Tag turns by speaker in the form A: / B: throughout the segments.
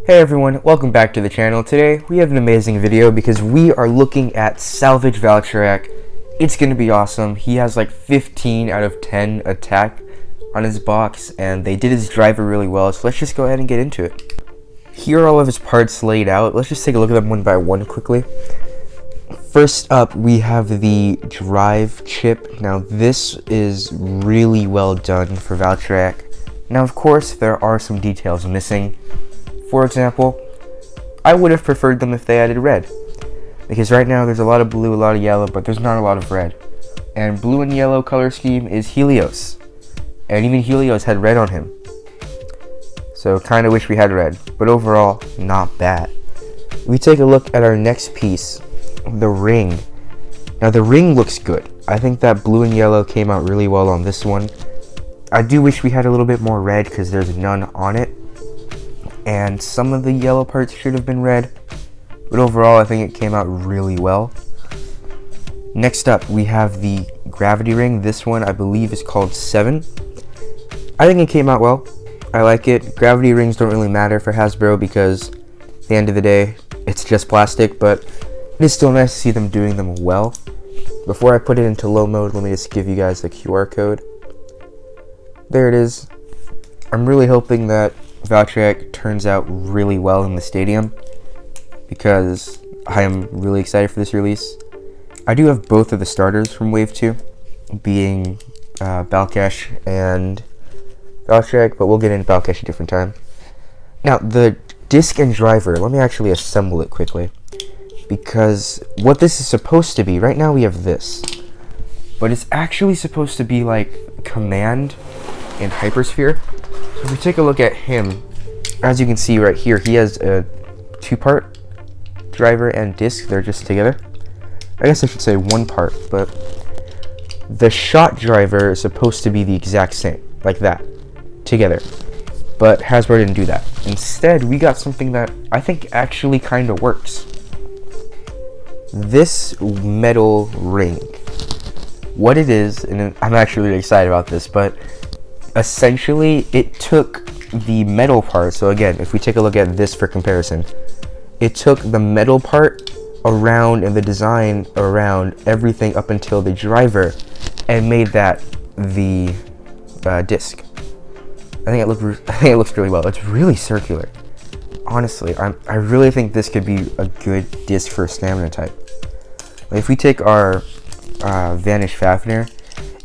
A: Hey everyone, welcome back to the channel. Today we have an amazing video because we are looking at Salvage Valtryek. It's going to be awesome. He has like 15 out of 10 attack on his box and they did his driver really well, so let's just go ahead and get into it. Here are all of his parts laid out. Let's just take a look at them one by one quickly. First up, we have the drive chip. Now this is really well done for Valtryek. Now of course there are some details missing. For example, I would have preferred them if they added red, because right now there's a lot of blue, a lot of yellow, but there's not a lot of red. And blue and yellow color scheme is Helios, and even Helios had red on him. So kind of wish we had red, but overall, not bad. We take a look at our next piece, the ring. Now the ring looks good. I think that blue and yellow came out really well on this one. I do wish we had a little bit more red because there's none on it. And some of the yellow parts should have been red, but overall I think it came out really well. Next up we have the gravity ring. This one I believe is called 7. I think it came out well. I like it. Gravity rings don't really matter for Hasbro because at the end of the day it's just plastic, but it is still nice to see them doing them well. Before I put it into low mode, let me just give you guys the QR code. There it is. I'm really hoping that Valtryek turns out really well in the stadium because I am really excited for this release. I do have both of the starters from Wave 2, being Balkesh and Valtryek, but we'll get into Balkesh a different time. Now, the disc and driver, let me actually assemble it quickly, because what this is supposed to be, right now we have this, but it's actually supposed to be like Command and Hypersphere. So if we take a look at him, as you can see right here, he has a 2-part driver and disc. They're just together. I guess I should say 1 part, but the shot driver is supposed to be the exact same, like that, together. But Hasbro didn't do that. Instead, we got something that I think actually kind of works. This metal ring. What it is, and I'm actually really excited about this, but essentially it took the metal part. So again, if we take a look at this for comparison, it took the metal part around and the design around everything up until the driver and made that the disc. I think it looks really well. It's really circular. Honestly, I really think this could be a good disc for a stamina type. If we take our Vanish Fafnir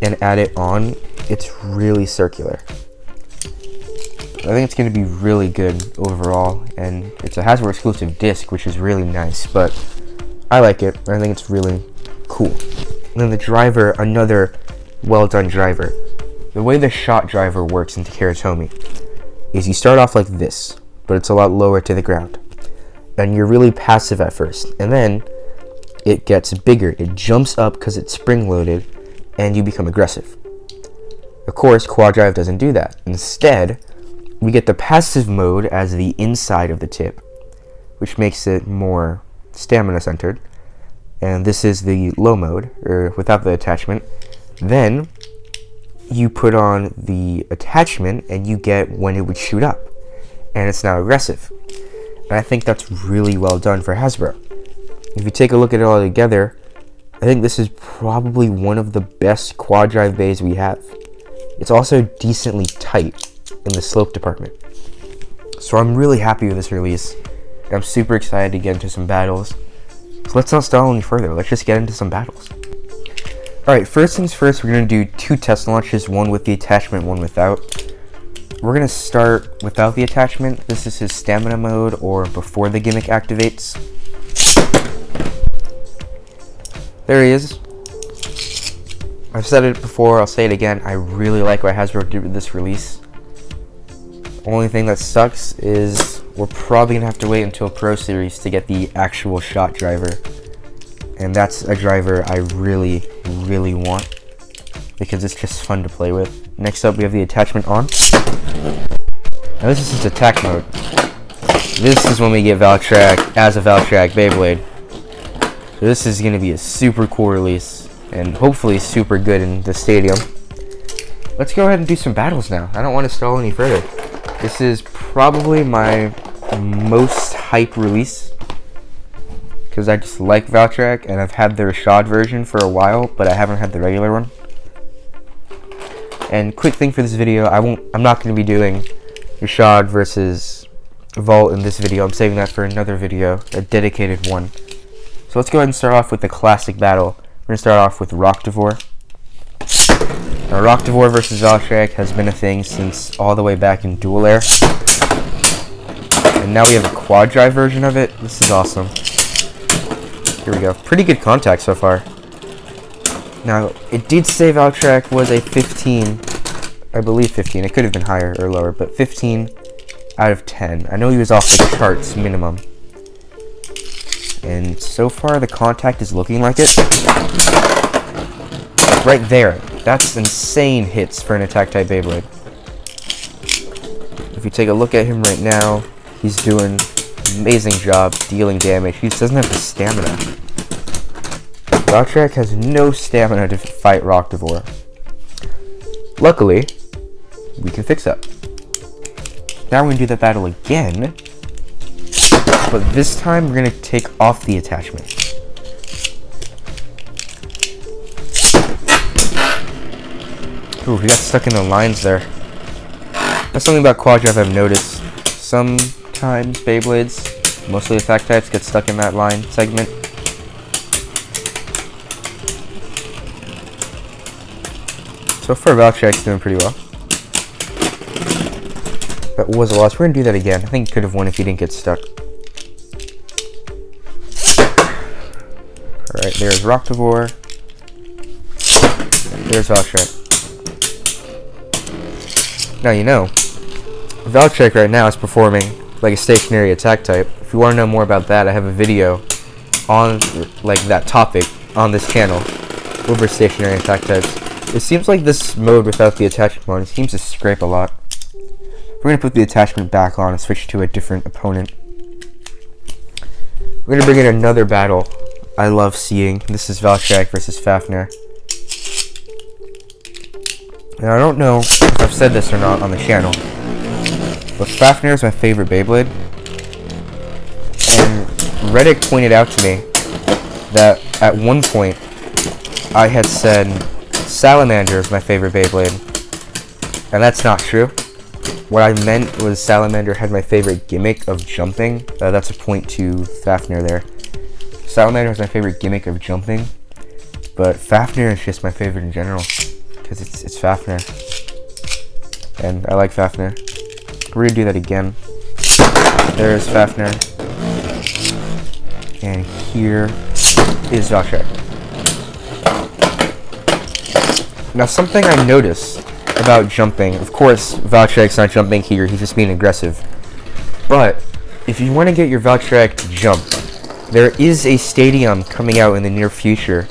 A: and add it on, it's really circular. I think it's going to be really good overall, and it's a Hasbro exclusive disc, which is really nice, but I like it. I think it's really cool. And then the driver, another well done driver. The way the shot driver works into Karatomi is you start off like this, but it's a lot lower to the ground, and you're really passive at first, and then it gets bigger. It jumps up because it's spring loaded, and you become aggressive. Of course, QuadDrive doesn't do that. Instead, we get the passive mode as the inside of the tip, which makes it more stamina centered. And this is the low mode, or without the attachment. Then you put on the attachment and you get when it would shoot up, and it's now aggressive. And I think that's really well done for Hasbro. If you take a look at it all together, I think this is probably one of the best QuadDrive bays we have. It's also decently tight in the slope department. So I'm really happy with this release. And I'm super excited to get into some battles. So let's not stall any further. Let's just get into some battles. Alright, first things first, we're going to do 2 test launches, one with the attachment, one without. We're going to start without the attachment. This is his stamina mode, or before the gimmick activates. There he is. I've said it before, I'll say it again. I really like what Hasbro did with this release. Only thing that sucks is we're probably going to have to wait until Pro Series to get the actual shot driver. And that's a driver I really, really want, because it's just fun to play with. Next up, we have the attachment on. Now this is his attack mode. This is when we get Valtryek as a Valtryek Beyblade. So this is going to be a super cool release, and hopefully super good in the stadium. Let's go ahead and do some battles now. I don't want to stall any further. This is probably my most hype release because I just like Valtryek, and I've had the Rashad version for a while, but I haven't had the regular one. And quick thing for this video, I'm not going to be doing Rashad versus Vault in this video. I'm saving that for another video, a dedicated one. So let's go ahead and start off with the classic battle. We're going to start off with Rockdivore. Now, Rockdivore versus Valtryek has been a thing since all the way back in Dual Air. And now we have a QuadDrive version of it. This is awesome. Here we go. Pretty good contact so far. Now, it did say Valtryek was a 15. I believe 15. It could have been higher or lower, but 15 out of 10. I know he was off the charts minimum. And so far, the contact is looking like it. Right there. That's insane hits for an attack-type Beyblade. If you take a look at him right now, he's doing an amazing job dealing damage. He just doesn't have the stamina. Valtryek has no stamina to fight Rockdivore. Luckily, we can fix that. Now we're going to do that battle again, but this time we're going to take off the attachment. Ooh, he got stuck in the lines there. That's something about QuadDrive I've noticed. Sometimes Beyblades, mostly attack types, get stuck in that line segment. So far, Valtryek's doing pretty well. That was a loss. We're going to do that again. I think he could have won if he didn't get stuck. Alright, there's Rockdivore. There's Valtryek. Now you know, Valtryek right now is performing like a stationary attack type. If you want to know more about that, I have a video on like that topic on this channel over stationary attack types. It seems like this mode without the attachment on seems to scrape a lot. We're going to put the attachment back on and switch to a different opponent. We're going to bring in another battle I love seeing. This is Valtryek versus Fafnir. Now, I don't know if I've said this or not on the channel, but Fafnir is my favorite Beyblade. And Reddit pointed out to me that at one point I had said Salamander is my favorite Beyblade, and that's not true. What I meant was Salamander had my favorite gimmick of jumping. That's a point to Fafnir there. Salamander is my favorite gimmick of jumping, but Fafnir is just my favorite in general. Because it's Fafnir. And I like Fafnir. We're going to do that again. There's Fafnir. And here is Valtryek. Now, something I noticed about jumping, of course, Valtryek's not jumping here, he's just being aggressive. But, if you want to get your Valtryek to jump, there is a stadium coming out in the near future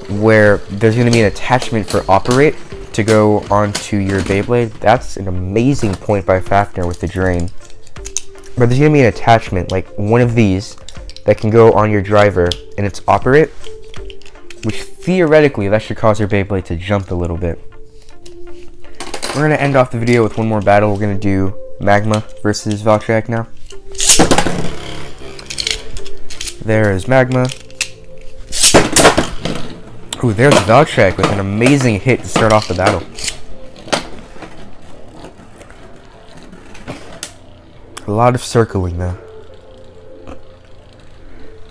A: where there's going to be an attachment for Operate to go onto your Beyblade. That's an amazing point by Fafnir with the drain. But there's going to be an attachment, like one of these, that can go on your driver, and it's Operate, which theoretically, that should cause your Beyblade to jump a little bit. We're going to end off the video with one more battle. We're going to do Magma versus Valtryek now. There is Magma. Ooh, there's Valtryek with an amazing hit to start off the battle. A lot of circling though.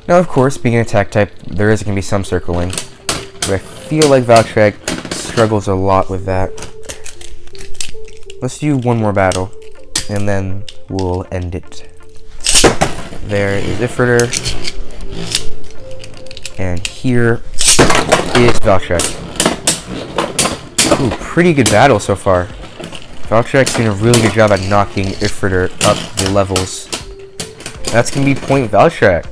A: Now, of course, being an attack type, there is going to be some circling. But I feel like Valtryek struggles a lot with that. Let's do one more battle, and then we'll end it. There is Ifritter. And here is Valtryek. Ooh, pretty good battle so far. Valtryek's doing a really good job at knocking Ifritter up the levels. That's going to be point Valtryek.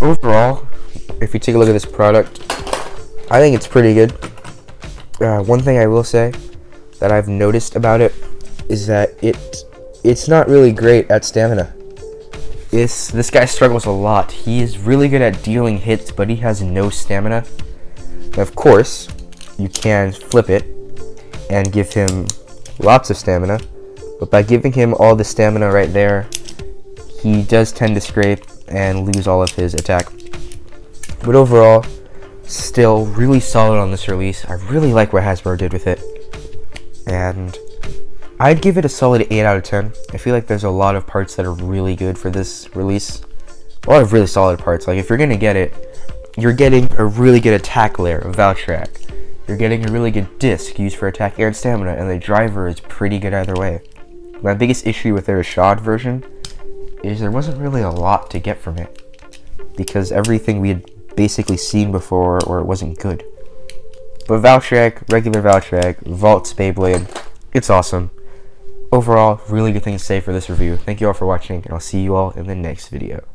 A: Overall, if you take a look at this product, I think it's pretty good. One thing I will say that I've noticed about it is that it's not really great at stamina. This guy struggles a lot. He is really good at dealing hits, but he has no stamina. Now, of course, you can flip it and give him lots of stamina, but by giving him all the stamina right there, he does tend to scrape and lose all of his attack. But overall, still really solid on this release. I really like what Hasbro did with it. And I'd give it a solid 8 out of 10. I feel like there's a lot of parts that are really good for this release. A lot of really solid parts. Like, if you're going to get it, you're getting a really good attack layer of Valtryek. You're getting a really good disc used for attack, air, and stamina, and the driver is pretty good either way. My biggest issue with their Shad version is there wasn't really a lot to get from it, because everything we had basically seen before, or it wasn't good. But Valtryek, regular Valtryek, Vault Spayblade, it's awesome. Overall, really good thing to say for this review. Thank you all for watching, and I'll see you all in the next video.